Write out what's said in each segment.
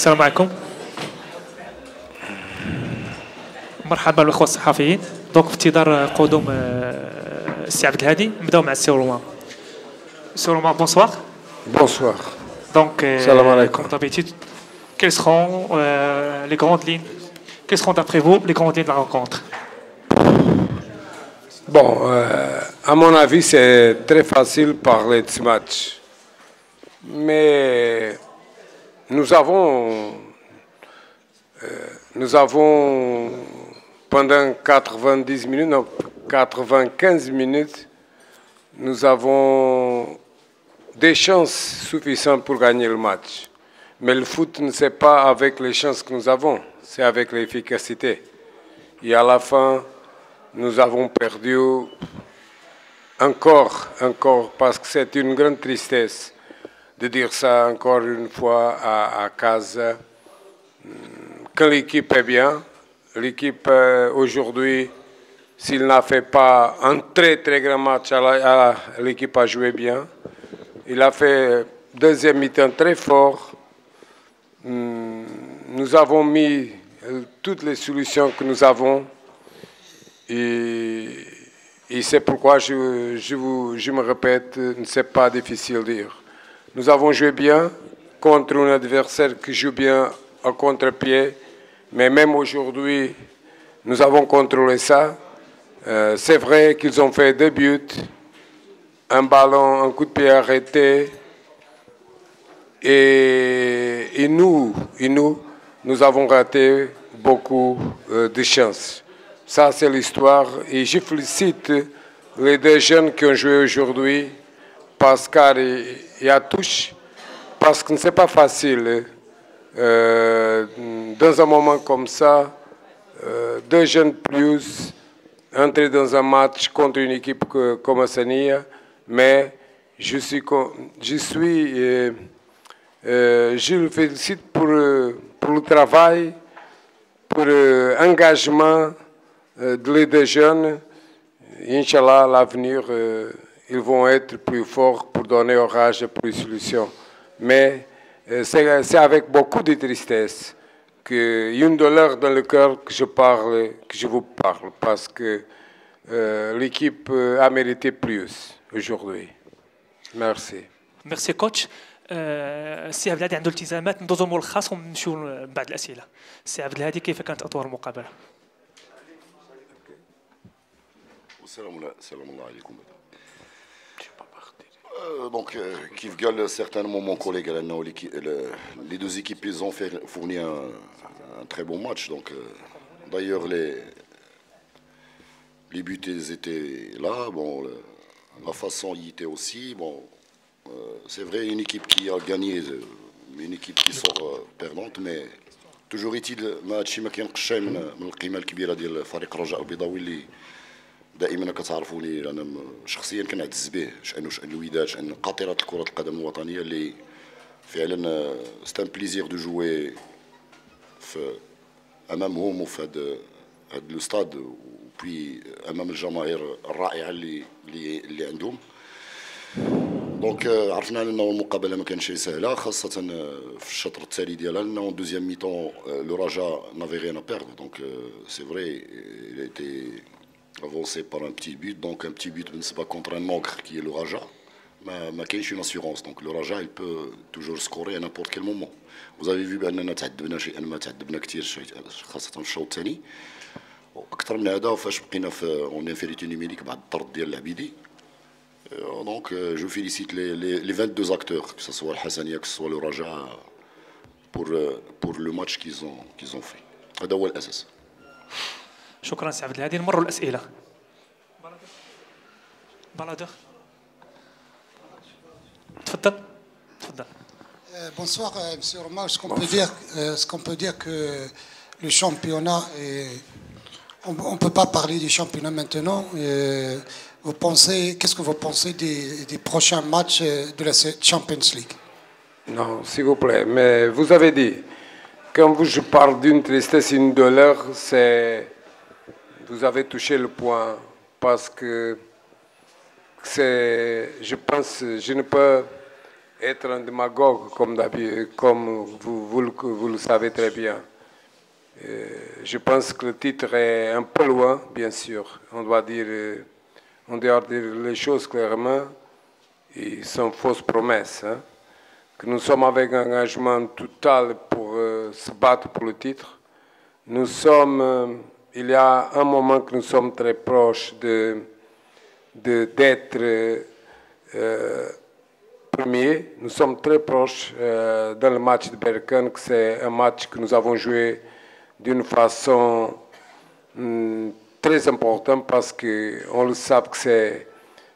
السلام عليكم. مرحبا بالاخوه الصحفيين. دونك في انتظار قدوم السي عبد الهادي نبداو مع السي رومان. سي رومان بونسوار. Bonsoir. Donc, Salam alaikum. comme d'habitude, quelles seront les grandes lignes, quelles seront d'après vous les grandes lignes de la rencontre? Bon, à mon avis, c'est très facile de parler de ce match. Mais nous avons pendant 90 minutes, non, 95 minutes, nous avons des chances suffisantes pour gagner le match. Mais le foot ne c'est pas avec les chances que nous avons, c'est avec l'efficacité. Et à la fin, nous avons perdu encore, parce que c'est une grande tristesse de dire ça encore une fois à Casa. Quand l'équipe est bien, l'équipe aujourd'hui, s'il n'a fait pas un très très grand match, l'équipe a joué bien. Il a fait deuxième mi-temps très fort. Nous avons mis toutes les solutions que nous avons. Et c'est pourquoi je me répète, c'est pas difficile de dire. Nous avons joué bien contre un adversaire qui joue bien à contre-pied, mais même aujourd'hui, nous avons contrôlé ça. C'est vrai qu'ils ont fait 2 buts, un ballon, un coup de pied arrêté, et nous avons raté beaucoup de chances. Ça, c'est l'histoire. Et je félicite les 2 jeunes qui ont joué aujourd'hui, Pascal et Atouche, parce que ce n'est pas facile. Dans un moment comme ça, 2 jeunes plus, entrer dans un match contre une équipe comme Hassania, mais je le félicite pour le travail, pour l'engagement de les 2 jeunes. Inch'Allah, à l'avenir, ils vont être plus forts pour donner orage et plus de solutions. Mais c'est avec beaucoup de tristesse que une douleur dans le cœur que je vous parle, parce que l'équipe a mérité plus aujourd'hui. Merci. Merci كوتش. السي عبد الهادي عنده التزامات ندوزو ملخص ونمشيو بعد الاسئله. السي عبد الهادي كيف كانت اطوار المقابله؟ السلام الله عليكم. Donc, Kif Gal, certainement mon collègue, les 2 équipes ils ont fourni un très bon match. Donc, d'ailleurs, les buts ils étaient là. Bon, la façon y était aussi. Bon, c'est vrai, une équipe qui a gagné, une équipe qui sort perdante, mais toujours est-il, ما هادشي ما كينقصش من القيمه الكبيره ديال فريق الرجاء البيضاوي اللي دائما كتعرفوني انا شخصيا كنعتز به، شأن الوداد، شأن قاطره كره القدم الوطنيه اللي فعلا سي ان بليزير دو جوي امامهم وفي هذا لو ستاد، وبي امام الجماهير الرائعه اللي عندهم. دونك عرفنا انه المقابله ما كانتش سهله، خاصه في الشطر الثاني ديالها، لانه دوزيام ميتون لو رجاء نافي ريان ا بيردre. Donc c'est vrai, il a été avancé par un petit but. Donc un petit but بالنسبه contre un ogre qui est le Raja, ما كاينش une assurance. Donc le Raja il peut toujours scorer à n'importe quel moment. Vous avez vu باننا تعذبنا شيئا ما تعذبنا كثير، خاصه في الشوط الثاني. واكثر من هذا فاش بقينا في اون انفيريتي نيميريك بعد الطرد ديال العبيدي. Donc je félicite les 22 acteurs, que ce soit le Hassania, que ce soit le Raja, pour le match qu'ils ont fait. هذا هو الأساس. شكرا سي عبد الهادي. نمروا الاسئله. بلادر تفضل. Bonsoir, Monsieur Romain. Est-ce qu'on peut dire que le championnat on ne peut pas parler du championnat maintenant. Qu'est-ce que vous pensez des prochains matchs de la Champions League? Non, s'il vous plaît, mais vous avez dit, quand je parle d'une tristesse, une douleur, vous avez touché le point, parce que je pense, je ne peux être un démagogue comme vous le savez très bien. Je pense que le titre est un peu loin, bien sûr. On doit dire les choses clairement et sans fausses promesses. Hein. Que nous sommes avec un engagement total pour se battre pour le titre. Nous sommes, il y a un moment que nous sommes très proches d'être premier. Nous sommes très proches dans le match de Berkane, que c'est un match que nous avons joué d'une façon très importante parce qu'on le sait que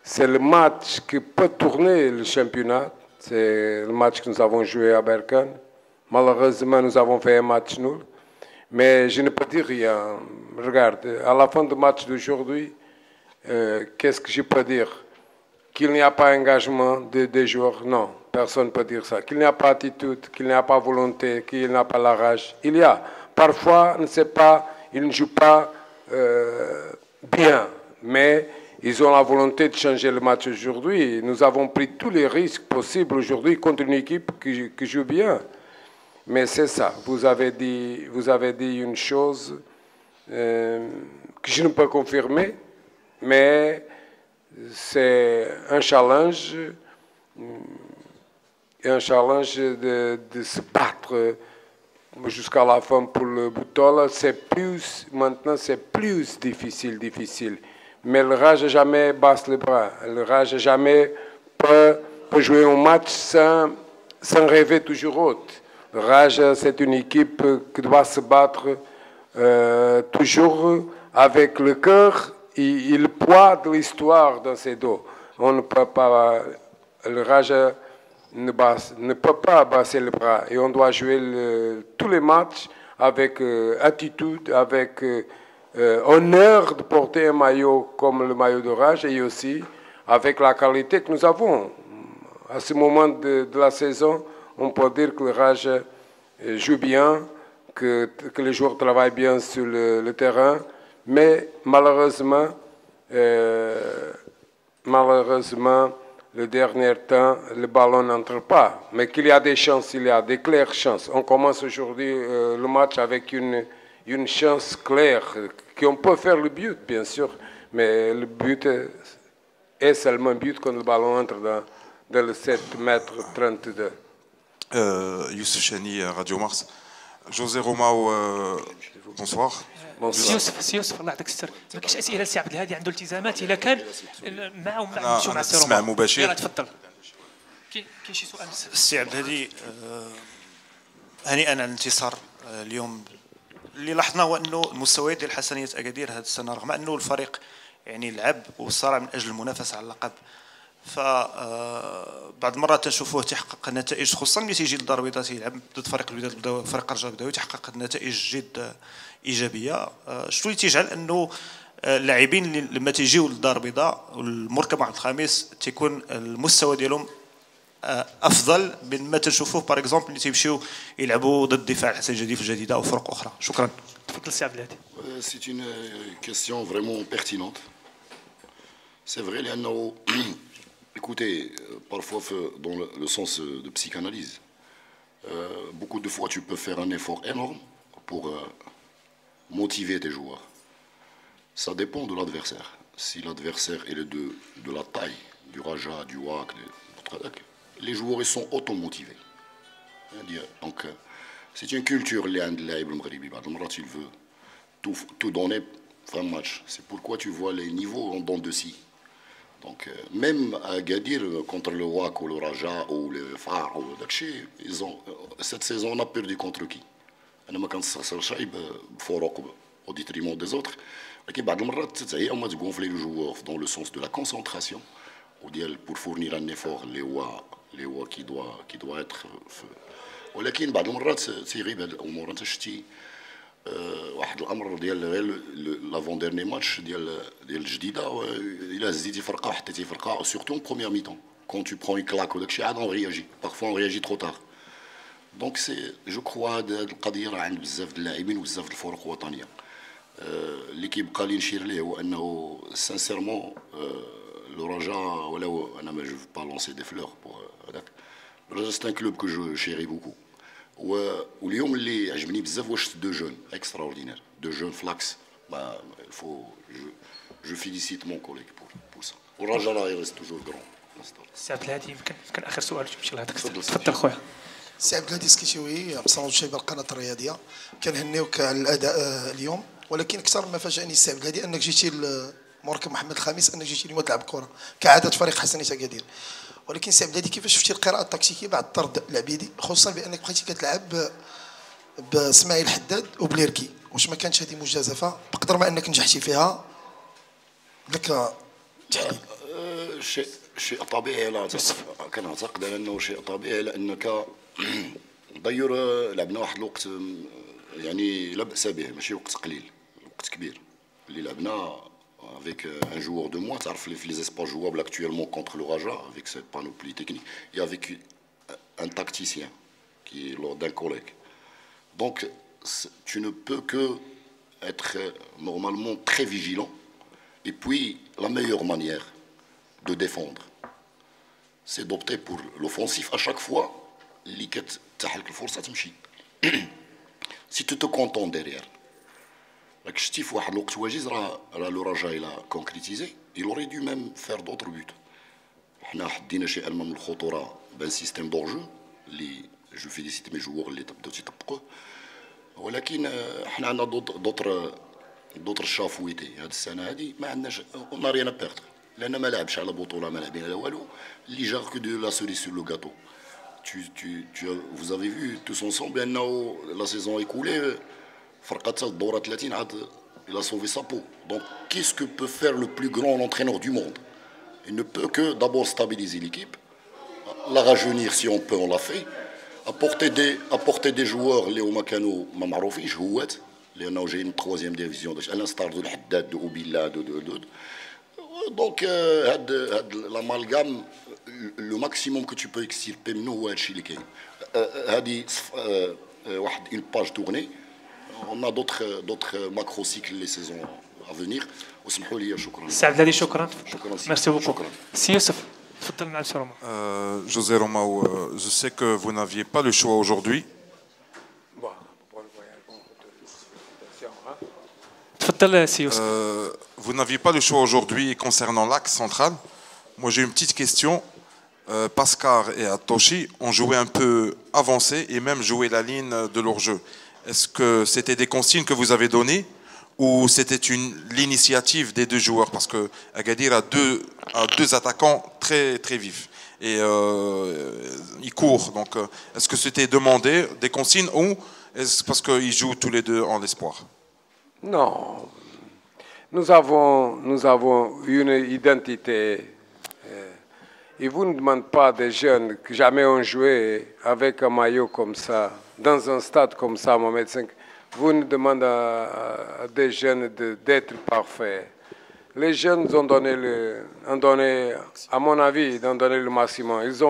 c'est le match qui peut tourner le championnat. C'est le match que nous avons joué à Berkane. Malheureusement, nous avons fait un match nul. Mais je ne peux dire rien. Regarde, à la fin du match d'aujourd'hui, qu'est-ce que je peux dire? Qu'il n'y a pas engagement des joueurs? Non, personne ne peut dire ça. Qu'il n'y a pas attitude, qu'il n'y a pas volonté, qu'il n'y a pas la rage. Il y a. Parfois, on ne sait pas, ils ne jouent pas bien. Mais ils ont la volonté de changer le match aujourd'hui. Nous avons pris tous les risques possibles aujourd'hui contre une équipe qui joue bien. Mais c'est ça. Vous avez dit une chose que je ne peux pas confirmer, mais c'est un challenge de se battre jusqu'à la fin pour le Boutola. Maintenant, c'est plus difficile. Mais le Rage jamais baisse les bras. Le Rage jamais peut jouer un match sans rêver toujours haute. Le Rage, c'est une équipe qui doit se battre toujours avec le cœur et le poids de l'histoire dans ses dos. On ne peut pas, le Rage ne peut pas baisser les bras et on doit jouer tous les matchs avec attitude, avec honneur de porter un maillot comme le maillot de Rage et aussi avec la qualité que nous avons. À ce moment de la saison, on peut dire que le Rage joue bien, que les joueurs travaillent bien sur le terrain, mais malheureusement, le dernier temps, le ballon n'entre pas. Mais qu'il y a des chances, il y a des claires chances. On commence aujourd'hui le match avec une chance claire, qu'on peut faire le but, bien sûr, mais le but est seulement un but quand le ballon entre dans le 7 mètres 32. Youssef Chani, Radio Mars. José Romao, bonsoir. سيوسف الله يعطيك الستر. ما كاينش اسئله للسي عبد الهادي عنده التزامات الا كان معه نمشيو مع السي روما مباشر. يلا تفضل. كاين شي سؤال؟ السي عبد الهادي هنيئا على الانتصار اليوم. اللي لاحظناه هو انه المستويات ديال حسنيه اكادير هذه السنه رغم انه الفريق يعني لعب وصارع من اجل المنافسه على اللقب، فبعض المرات تنشوفوه تحقق نتائج خصوصا ملي تيجي للدار البيضاء تيلعب ضد فريق الوداد فريق الرجاء البدوي تحقق نتائج جد ايجابيه. شنو اللي تيجعل انه اللاعبين لما تيجيو للدار البيضاء والمركب عبد الخامس تيكون المستوى ديالهم افضل من ما تنشوفوه باغ اكزومبل اللي تيمشيو يلعبوا ضد الدفاع الحسن الجديد في الجديده او فرق اخرى؟ شكرا. تفضل سي عبد الهادي. C'est une question vraiment pertinente. C'est vrai, لأنه écoutez, parfois dans le sens de psychanalyse, beaucoup de fois tu peux faire un effort énorme pour motiver tes joueurs. Ça dépend de l'adversaire. Si l'adversaire est de la taille du Raja, du WAC, les joueurs ils sont automotivés. Donc c'est une culture اللي عند اللاعب المغربي بعض المرات il veut tout donner fin match. C'est pourquoi tu vois les niveaux en dents de scie. Donc même à Gadir contre le WAC ou le Raja ou le Far ou Dakshi, ils ont cette saison on a perdu contre qui? أنا ما كنستخسر شيء بفروق au détriment des autres. ولكن بعض المرات تتعيا وما تغونفلي لو جوور dans le sens de la concentration وديال pour fournir un effort اللي هو qui doit être ولكن بعض المرات تيغيب هاد الامور. انت شتي واحد الامر ديال لافون ديرني ماتش ديال الجديده الا هزيتي فرقه وحطيتي فرقه سورتو en première mi-temps quand tu prends une claque ou داكشي عاد on réagit parfois on réagit trop tard. Donc c'est je crois هاد القضيه راه عند بزاف د اللاعبين وبزاف د الفرق الوطنيه. اللي كيبقى لي نشير ليه هو انه سانسيرمون لو رجاء ولو انا ما جو با لونسي دي فلور بور هذاك الرجاء c'est un club que je chéris beaucoup. واليوم اللي عجبني بزاف واش دو جون extraordinaire, deux jeunes flax. Bah, il faut, je félicite mon collègue pour ça. والرجاء راه reste toujours grand. سي عبد الهادي يمكن اخر سؤال تمشي لهذاك تفضل خويا. سي عبد الهادي سكيشوي بصراحه شيء بالقناه الرياضيه كنهنيوك على الاداء اليوم، ولكن اكثر ما فاجأني السي عبد الهادي انك جيتي مركب محمد الخامس، انك جيتي اليوم تلعب كره كعاده فريق حسنيه اكادير. ولكن سي عبد الهادي كيفاش شفتي القراءه التكتيكيه بعد طرد العبيدي، خصوصا بانك بقيتي كتلعب باسماعيل حداد وبليركي؟ واش ما كانتش هذه مجازفه بقدر ما انك نجحتي فيها؟ لك تحليل. شيء طبيعي، لا كنعتقد انه شيء طبيعي لانك ضير لعبنا واحد الوقت يعني لا باس به، ماشي وقت قليل، وقت كبير اللي لعبنا avec un joueur de moins. Tu sais, les espaces jouables actuellement contre le Raja, avec cette panoplie technique, et avec un tacticien qui est d'un collègue. Donc, tu ne peux que être normalement très vigilant. Et puis, la meilleure manière de défendre, c'est d'opter pour l'offensif à chaque fois. Si tu te contentes derrière, شتي في واحد الوقت وجيز راه لو رجا الى كونكريتيزي il aurait dû même faire d'autres buts. حنا حدينا شي المه من الخطوره بان سيستيم دورجو اللي جو فيليسيت مي جوور اللي بداو تيطبقوه، ولكن حنا عندنا دوطر شافويتي. هاد السنه هادي ما عندناش اون ريان بيردر، لان ما لعبش على بطوله، ما لاعبين على والو، اللي جا كو دو لا سوري سور لو غاتو. vous avez vu tous ensemble انه la saison écoulée فرقة الدورة 30 عاد il a sauvé sa peau. Donc qu'est-ce que peut faire le plus grand entraîneur du monde? Il ne peut que d'abord stabiliser l'équipe, la rajeunir si on peut, on l'a fait, apporter des joueurs اللي هما كانوا ما معروفينش هوات لانه جايين من 3e ديفيزيون à l'instar de الحداد او بلاد دونك هاد l'amalgame le maximum que tu peux extirper منه هو هادشي اللي كاين. هادي واحد une page tournée. On a d'autres macro-cycles les saisons à venir. وسمحوا لي شكرا. سي عبد الهادي شكرا. Merci beaucoup. سي يوسف تفضل مع سي روما. José Romao, je sais que vous n'aviez pas le choix aujourd'hui. تفضل سي يوسف. Vous n'aviez pas le choix aujourd'hui concernant l'axe central. Moi j'ai une petite question. Pascal et Atoshi ont joué un peu avancé et même joué la ligne de leur jeu. Est-ce que c'était des consignes que vous avez données ou c'était l'initiative des deux joueurs? Parce que Agadir a deux attaquants très, très vifs et ils courent. Donc, est-ce que c'était demandé des consignes ou est-ce parce qu'ils jouent tous les deux en l'espoir? Non. Nous avons une identité. Ils vous ne demandent pas des jeunes qui jamais ont joué avec un maillot comme ça, dans un stade comme ça, Mohamed V. Vous ne demandez à des jeunes d'être parfaits. Les jeunes ont donné, à mon avis, ils ont donné le maximum. Ils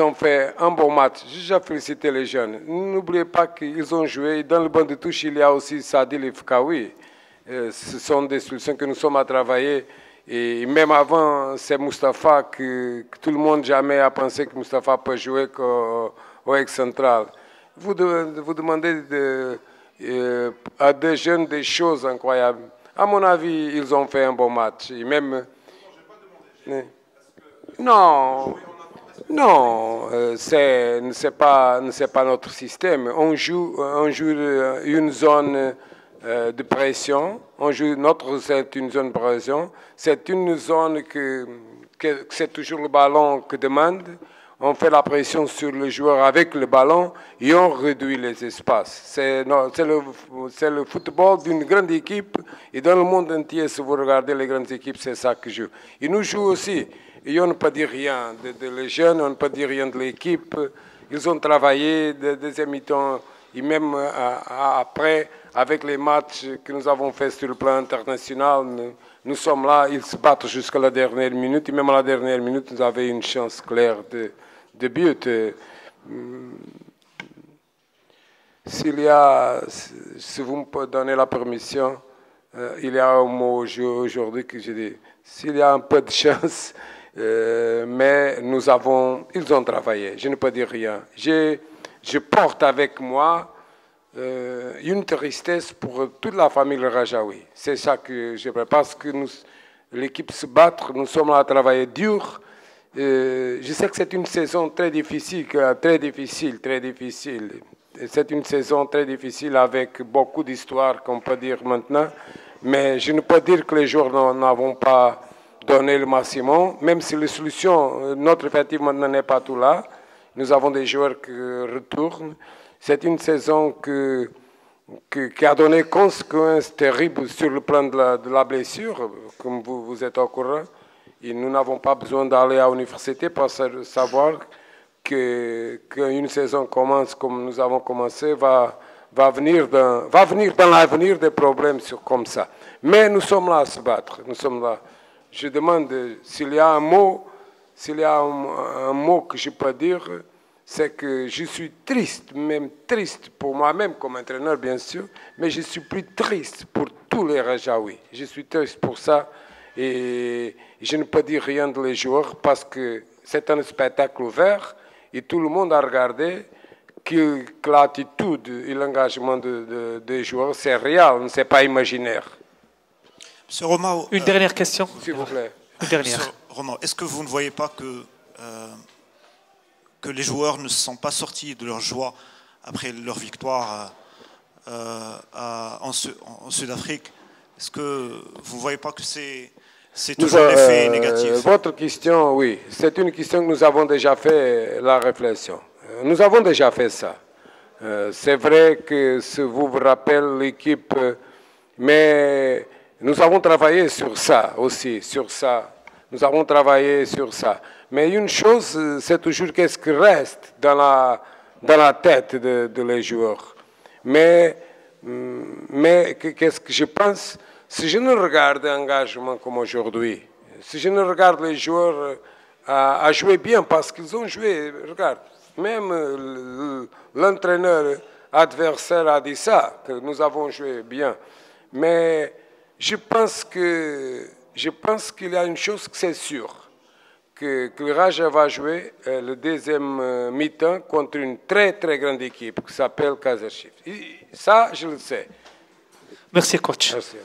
ont fait un bon match. J'ai déjà félicité les jeunes. N'oubliez pas qu'ils ont joué. Dans le banc de touche, il y a aussi Sadil et Fkaoui. Ce sont des solutions que nous sommes à travailler. Et même avant, c'est Moustapha que tout le monde jamais a pensé que Moustapha peut jouer au ex-central. Vous demandez à des jeunes des choses incroyables. À mon avis, ils ont fait un bon match. Et même... Non, c'est pas notre système. On joue une zone de pression. C'est une zone de pression. C'est une zone que c'est toujours le ballon que demande. On fait la pression sur le joueur avec le ballon et on réduit les espaces. C'est le football d'une grande équipe. Et dans le monde entier, si vous regardez les grandes équipes, c'est ça que joue. Ils nous jouent aussi. Et on ne peut dire rien les jeunes, on ne peut dire rien de l'équipe. Ils ont travaillé des mi-temps et même après, avec les matchs que nous avons faits sur le plan international, nous sommes là, ils se battent jusqu'à la dernière minute. Et même à la dernière minute, nous avions une chance claire de but. Si vous me donnez la permission, il y a un mot aujourd'hui que je dis, s'il y a un peu de chance, Mais ils ont travaillé, je ne peux dire rien. Je porte avec moi une tristesse pour toute la famille Rajaoui. C'est ça que je veux, parce que l'équipe se bat, nous sommes là à travailler dur. Je sais que c'est une saison très difficile, très difficile. C'est une saison très difficile avec beaucoup d'histoires qu'on peut dire maintenant. Mais je ne peux dire que les joueurs n'avons pas donné le maximum, même si les solutions, notre effectif maintenant n'est pas tout là. Nous avons des joueurs qui retournent. C'est une saison qui a donné conséquences terribles sur le plan de la blessure, comme vous êtes au courant. Et nous n'avons pas besoin d'aller à l'université pour savoir qu'une saison commence comme nous avons commencé, va venir dans l'avenir des problèmes comme ça. Mais nous sommes là à se battre. Nous sommes là. Je demande s'il y a un mot que je peux dire, c'est que je suis triste, même triste pour moi-même comme entraîneur, bien sûr, mais je suis plus triste pour tous les Rajaouis. Je suis triste pour ça et je ne peux dire rien de les joueurs parce que c'est un spectacle ouvert et tout le monde a regardé que l'attitude et l'engagement des joueurs, c'est réel, ce n'est pas imaginaire. Monsieur Romao, une dernière question, s'il vous plaît. Une dernière. Monsieur Romao, est-ce que vous ne voyez pas que les joueurs ne se sont pas sortis de leur joie après leur victoire en Sud-Afrique? Est-ce que vous ne voyez pas que c'est toujours l'effet négatif? Votre question, oui, c'est une question que nous avons déjà fait la réflexion. Nous avons déjà fait ça. C'est vrai que si vous vous rappelez l'équipe, mais nous avons travaillé sur ça aussi, sur ça. Nous avons travaillé sur ça. Mais une chose, c'est toujours qu'est-ce qui reste dans la tête de les joueurs. Mais qu'est-ce que je pense? Si je ne regarde l'engagement comme aujourd'hui, si je ne regarde les joueurs à jouer bien, parce qu'ils ont joué, regarde, même l'entraîneur adversaire a dit ça, que nous avons joué bien. Mais je pense qu'il y a une chose que c'est sûr, que le Raja va jouer le deuxième mi-temps contre une très très grande équipe qui s'appelle Kaizer Chiefs. Ça, je le sais. Merci, coach. Merci.